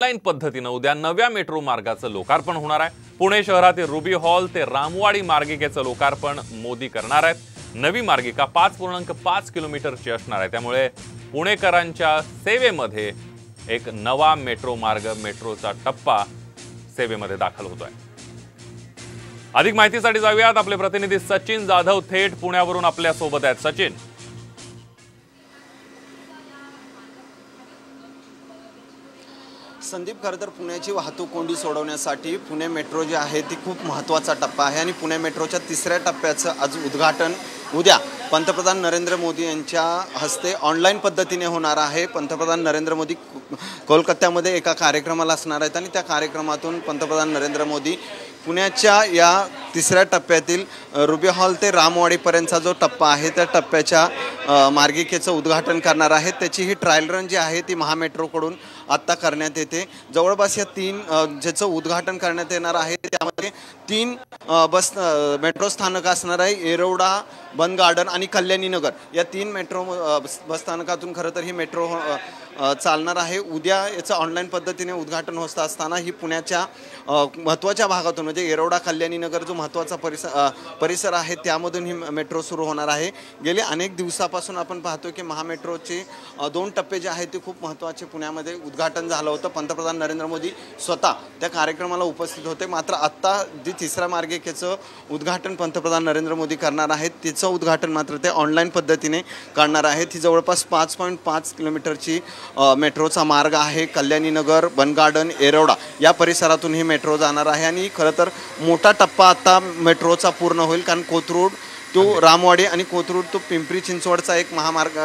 Online पद्धतीने उद्या नव्या मेट्रो मार्गाचं लोकार्पण होणार आहे। पुणे शहरातील रुबी हॉल ते रामवाडी मार्गिकेचं लोकार्पण मोदी करणार आहेत। नवी मार्गिका 5.5 किलोमीटरची असणार आहे, त्यामुळे पुणेकरांच्या सेवेमध्ये एक नवा मेट्रो मार्ग, मेट्रोचा टप्पा सेवेमध्ये दाखल होतोय। अधिक माहितीसाठी जाऊयात, आपले प्रतिनिधी सचिन जाधव थेट पुण्यावरून आपल्या सोबत आहेत। सचिन, संदीप, खरं तर पुण्याची वाहतूक कोंडी सोडवण्यासाठी पुणे मेट्रो जी आहे ती खूप महत्त्वाचा टप्पा आहे आणि पुणे मेट्रोच्या तिसऱ्या टप्प्याचं आज उद्घाटन उद्या पंतप्रधान नरेंद्र मोदी यांच्या हस्ते ऑनलाईन पद्धतीने होणार आहे। पंतप्रधान नरेंद्र मोदी कोलकात्यामध्ये एका कार्यक्रमाला असणार आहेत आणि त्या कार्यक्रमातून पंतप्रधान नरेंद्र मोदी पुण्याच्या या तिसऱ्या टप्प्यातील रुबी हॉल ते रामवाडीपर्यंतचा जो टप्पा आहे त्या टप्प्याच्या मार्गिकेचं उद्घाटन करणार आहेत। त्याची ही ट्रायल रन जी आहे ती महामेट्रोकडून आत्ता करण्यात येते। जवळपास या 3 ज्याचं उद्घाटन करण्यात येणार आहे त्यामध्ये 3 बस मेट्रो स्थानक असणार आहे। येरवडा, बन गार्डन आणि कल्याणी नगर या 3 मेट्रो बस स्थानकातून खरं तर ही मेट्रो चालणार आहे। उद्या याचं ऑनलाईन पद्धतीने उद्घाटन होत असताना ही पुण्याच्या महत्त्वाच्या भागातून म्हणजे येरवडा, कल्याणी नगर जो महत्त्वाचा परिसर आहे त्यामधून ही मेट्रो सुरू होणार आहे। गेले अनेक दिवसापासून आपण पाहतो की महामेट्रोचे 2 टप्पे जे आहेत ते खूप महत्त्वाचे पुण्यामध्ये उद्घाटन झालं होतं। पंतप्रधान नरेंद्र मोदी स्वतः त्या कार्यक्रमाला उपस्थित होते। मात्र आत्ता जी तिसऱ्या मार्गिकेचं उद्घाटन पंतप्रधान नरेंद्र मोदी करणार आहेत त्याचं उद्घाटन मात्र ते ऑनलाईन पद्धतीने करणार आहेत। ही जवळपास 5.5 किलोमीटरची मेट्रोचा मार्ग आहे। कल्याणी नगर, बन गार्डन, येरवडा या परिसरातून ही मेट्रो जाणार आहे आणि खरं तर मोठा टप्पा आता मेट्रोचा पूर्ण होईल, कारण कोथरूड तो रामवाडी आणि कोथरूड तो पिंपरी चिंचवडचा एक महामार्ग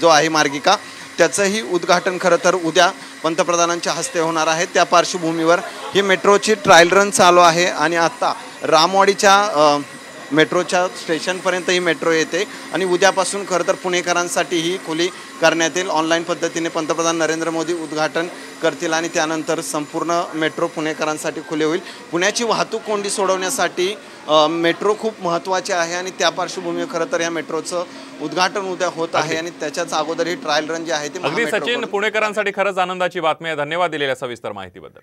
जो आहे मार्गिका त्याचंही उद्घाटन खरं तर उद्या पंतप्रधानांच्या हस्ते होणार आहे। त्या पार्श्वभूमीवर ही मेट्रोची ट्रायल रन चालू आहे आणि आता रामवाडीच्या मेट्रोच्या स्टेशनपर्यंत ही मेट्रो येते आणि उद्यापासून खरं तर पुणेकरांसाठी ही खुली करण्यात येईल। ऑनलाईन पद्धतीने पंतप्रधान नरेंद्र मोदी उद्घाटन करतील आणि त्यानंतर संपूर्ण मेट्रो पुणेकरांसाठी खुले होईल। पुण्याची वाहतूक कोंडी सोडवण्यासाठी मेट्रो खूप महत्त्वाची आहे आणि त्या पार्श्वभूमीवर खरं तर या मेट्रोचं उद्घाटन उद्या होत आहे आणि त्याच्याच अगोदर ही ट्रायल रन जी आहे ती अगदी सचिन, पुणेकरांसाठी खरंच आनंदाची बातमी आहे। धन्यवाद दिलेल्या सविस्तर माहितीबद्दल।